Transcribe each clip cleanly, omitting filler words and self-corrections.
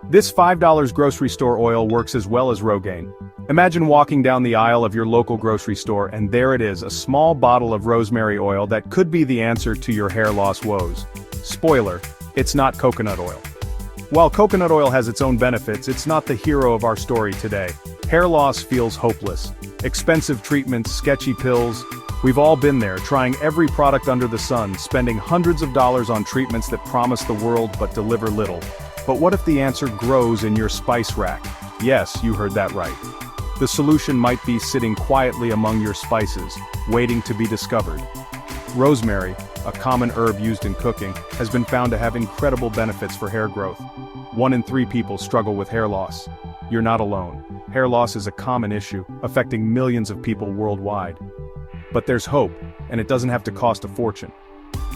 This $5 grocery store oil works as well as Rogaine. Imagine walking down the aisle of your local grocery store and there it is, a small bottle of rosemary oil that could be the answer to your hair loss woes. Spoiler, it's not coconut oil. While coconut oil has its own benefits, it's not the hero of our story today. Hair loss feels hopeless. Expensive treatments, sketchy pills. We've all been there, trying every product under the sun, spending hundreds of dollars on treatments that promise the world but deliver little. But what if the answer grows in your spice rack? Yes, you heard that right. The solution might be sitting quietly among your spices, waiting to be discovered. Rosemary, a common herb used in cooking, has been found to have incredible benefits for hair growth. 1 in 3 people struggle with hair loss. You're not alone. Hair loss is a common issue, affecting millions of people worldwide. But there's hope, and it doesn't have to cost a fortune.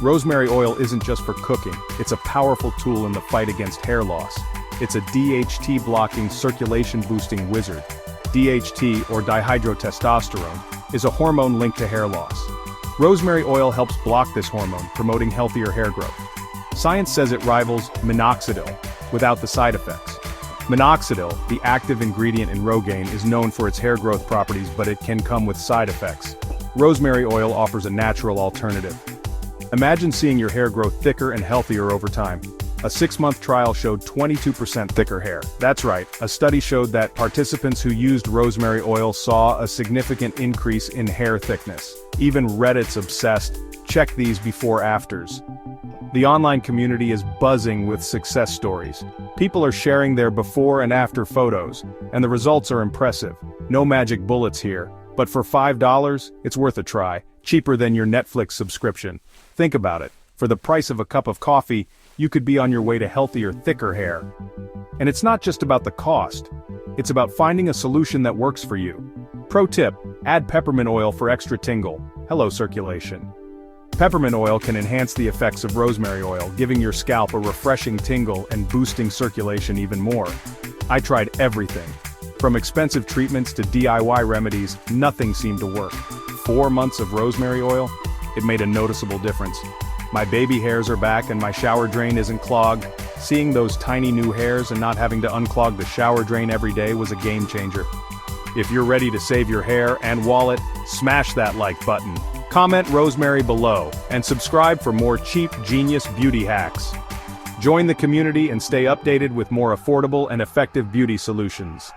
Rosemary oil isn't just for cooking, it's a powerful tool in the fight against hair loss. It's a DHT-blocking, circulation-boosting wizard. DHT, or dihydrotestosterone, is a hormone linked to hair loss. Rosemary oil helps block this hormone, promoting healthier hair growth. Science says it rivals Minoxidil, without the side effects. Minoxidil, the active ingredient in Rogaine, is known for its hair growth properties, but it can come with side effects. Rosemary oil offers a natural alternative. Imagine seeing your hair grow thicker and healthier over time. A 6-month trial showed 22% thicker hair. That's right, a study showed that participants who used rosemary oil saw a significant increase in hair thickness. Even Reddit's obsessed. Check these before-afters. The online community is buzzing with success stories. People are sharing their before and after photos, and the results are impressive. No magic bullets here, but for $5, it's worth a try, cheaper than your Netflix subscription. Think about it. For the price of a cup of coffee, you could be on your way to healthier, thicker hair. And it's not just about the cost. It's about finding a solution that works for you. Pro tip, add peppermint oil for extra tingle. Hello, circulation. Peppermint oil can enhance the effects of rosemary oil, giving your scalp a refreshing tingle and boosting circulation even more. I tried everything. From expensive treatments to DIY remedies, nothing seemed to work. 4 months of rosemary oil? It made a noticeable difference. My baby hairs are back and my shower drain isn't clogged. Seeing those tiny new hairs and not having to unclog the shower drain every day was a game changer. If you're ready to save your hair and wallet, smash that like button. Comment rosemary below, and subscribe for more cheap, genius beauty hacks. Join the community and stay updated with more affordable and effective beauty solutions.